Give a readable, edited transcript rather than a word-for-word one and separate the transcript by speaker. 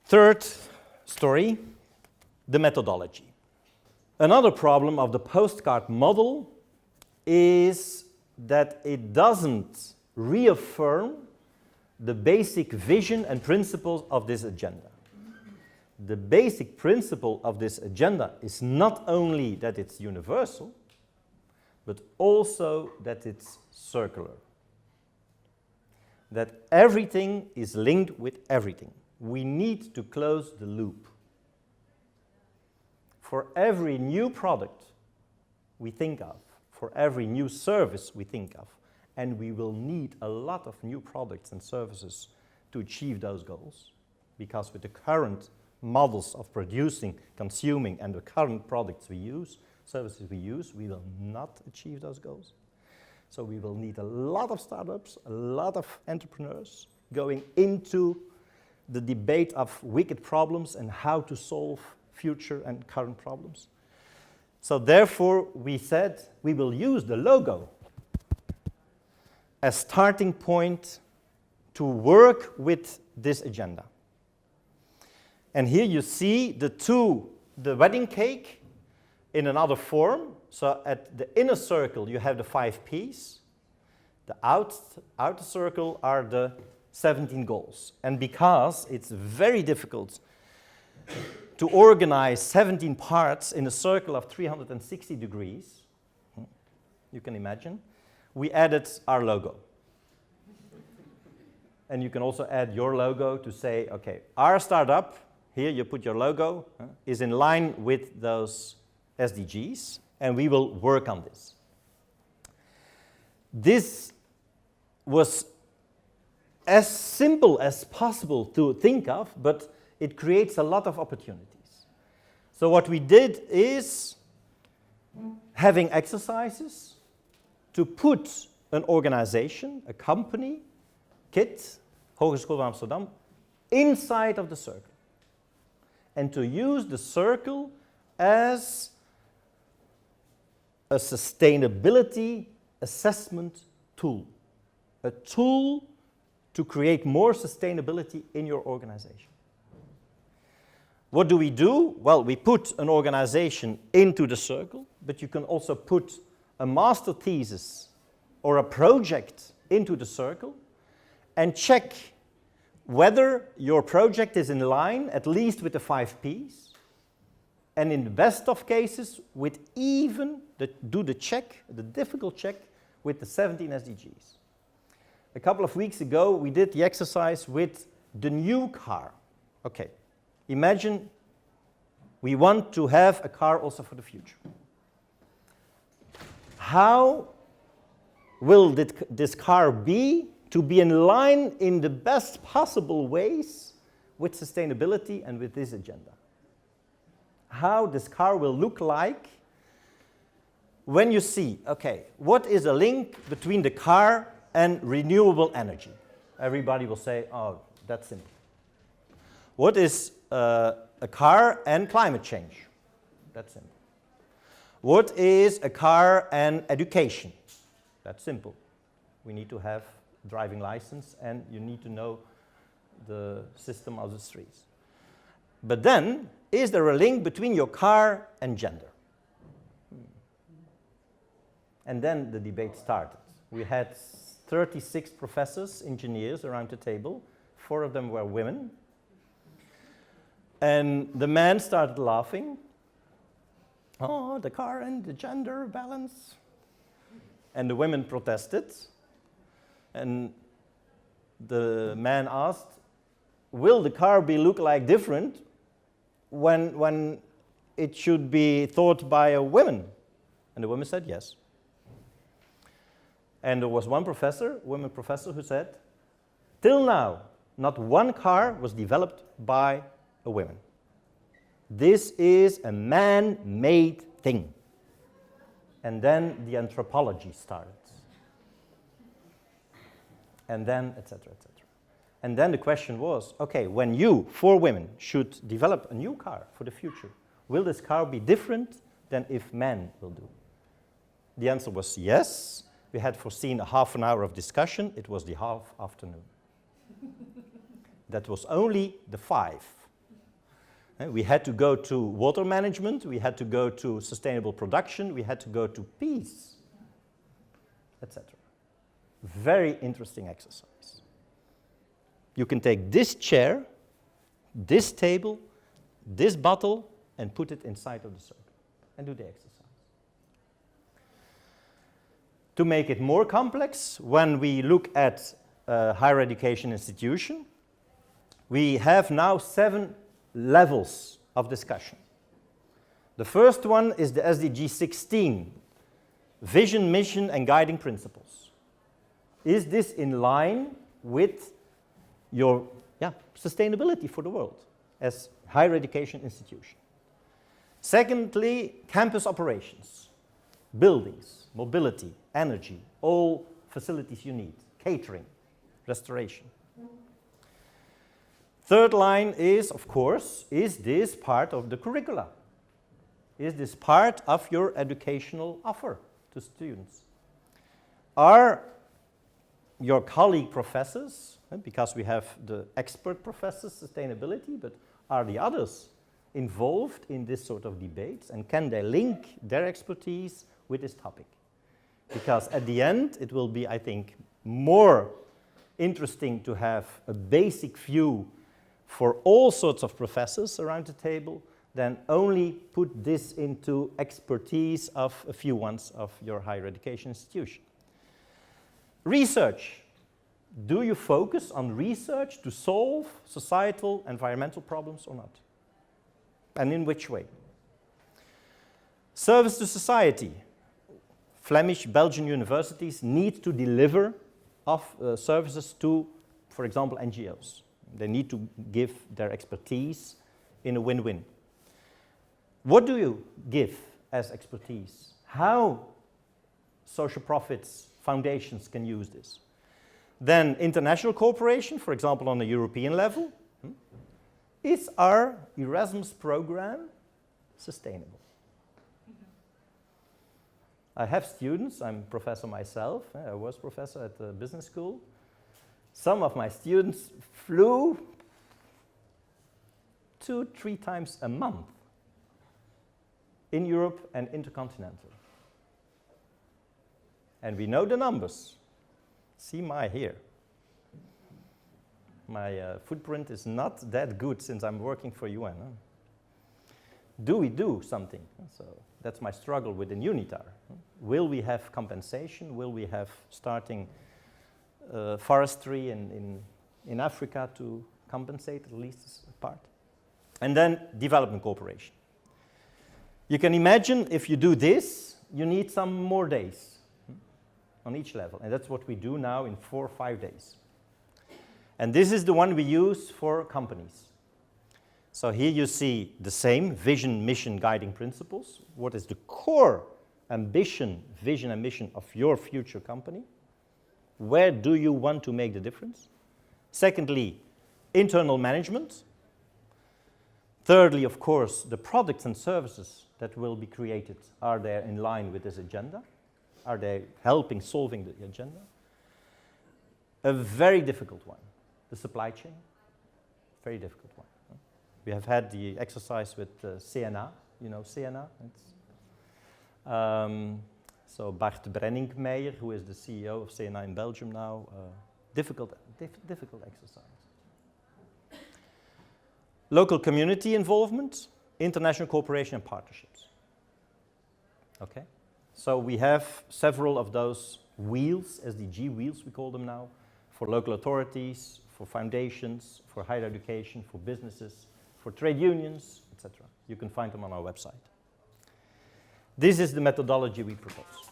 Speaker 1: Third story, the methodology. Another problem of the postcard model is that it doesn't reaffirm the basic vision and principles of this agenda. The basic principle of this agenda is not only that it's universal, but also that it's circular. That everything is linked with everything. We need to close the loop. For every new product we think of, for every new service we think of, and we will need a lot of new products and services to achieve those goals, because with the current models of producing, consuming, and the current products we use, services we use, we will not achieve those goals. So we will need a lot of startups, a lot of entrepreneurs going into the debate of wicked problems and how to solve future and current problems. So therefore, we said we will use the logo as starting point to work with this agenda. And here you see the wedding cake in another form. So at the inner circle, you have the 5 Ps. The outer circle are the 17 goals. And because it's very difficult to organize 17 parts in a circle of 360 degrees, you can imagine, we added our logo. And you can also add your logo to say, okay, our startup, here you put your logo, is in line with those SDGs, and we will work on this. This was as simple as possible to think of, but it creates a lot of opportunities. So what we did is having exercises to put an organization, a company, KIT, Hogeschool van Amsterdam, inside of the circle. And to use the circle as a sustainability assessment tool. A tool to create more sustainability in your organization. What do? Well, we put an organization into the circle, but you can also put a master thesis or a project into the circle and check whether your project is in line, at least with the 5 Ps, and in the best of cases, with even do the check, the difficult check, with the 17 SDGs. A couple of weeks ago, we did the exercise with the new car. Okay, imagine we want to have a car also for the future. How will this car be to be in line in the best possible ways with sustainability and with this agenda? How this car will look like when you see, okay, what is a link between the car and renewable energy? Everybody will say, oh, that's simple. What is a car and climate change? That's simple. What is a car and education? That's simple. We need to have a driving license and you need to know the system of the streets. But then, is there a link between your car and gender? And then the debate started. We had 36 professors, engineers around the table. 4 of them were women. And the men started laughing. Oh, the car and the gender balance. And the women protested. And the man asked, will the car look like different when it should be thought by a woman? And the women said yes. And there was one professor, women professor, who said, till now, not one car was developed by a woman. This is a man-made thing. And then the anthropology started. And then, etc., etc. And then the question was, okay, when you, 4 women, should develop a new car for the future, will this car be different than if men will do? The answer was yes. We had foreseen a half an hour of discussion. It was the half afternoon. That was only the 5. We had to go to water management, we had to go to sustainable production, we had to go to peace, etc. Very interesting exercise. You can take this chair, this table, this bottle, and put it inside of the circle and do the exercise. To make it more complex, when we look at a higher education institution, we have now 7 levels of discussion. The first one is the SDG 16, vision, mission, and guiding principles. Is this in line with your sustainability for the world as higher education institution? Secondly, campus operations, buildings, mobility, energy, all facilities you need, catering, restoration. Third line is, of course, is this part of the curricula? Is this part of your educational offer to students? Are your colleague professors, because we have the expert professors, sustainability, but are the others involved in this sort of debates, and can they link their expertise with this topic? Because at the end, it will be, I think, more interesting to have a basic view for all sorts of professors around the table than only put this into expertise of a few ones of your higher education institution. Research. Do you focus on research to solve societal, environmental problems or not? And in which way? Service to society. Flemish, Belgian universities need to deliver services to, for example, NGOs. They need to give their expertise in a win-win. What do you give as expertise? How social profits, foundations can use this? Then international cooperation, for example, on a European level. Is our Erasmus program sustainable? I have students, I'm a professor myself, I was professor at the business school. Some of my students flew 2-3 times a month in Europe and intercontinental. And we know the numbers. See my hair. My footprint is not that good since I'm working for UN. Huh? Do we do something? So that's my struggle within UNITAR. Will we have compensation? Will we have starting forestry in Africa to compensate at least a part? And then development cooperation. You can imagine if you do this, you need some more days on each level. And that's what we do now in 4 or 5 days. And this is the one we use for companies. So here you see the same vision, mission, guiding principles. What is the core ambition, vision, and mission of your future company? Where do you want to make the difference? Secondly, internal management. Thirdly, of course, the products and services that will be created, are they in line with this agenda? Are they helping solving the agenda? A very difficult one, the supply chain. Very difficult one. We have had the exercise with CNA. You know CNA? So Bart Brenningmeijer, who is the CEO of CNA in Belgium now, difficult exercise. Local community involvement, international cooperation and partnerships. Okay? So we have several of those wheels, SDG wheels we call them now, for local authorities, for foundations, for higher education, for businesses, for trade unions, etc. You can find them on our website. This is the methodology we propose.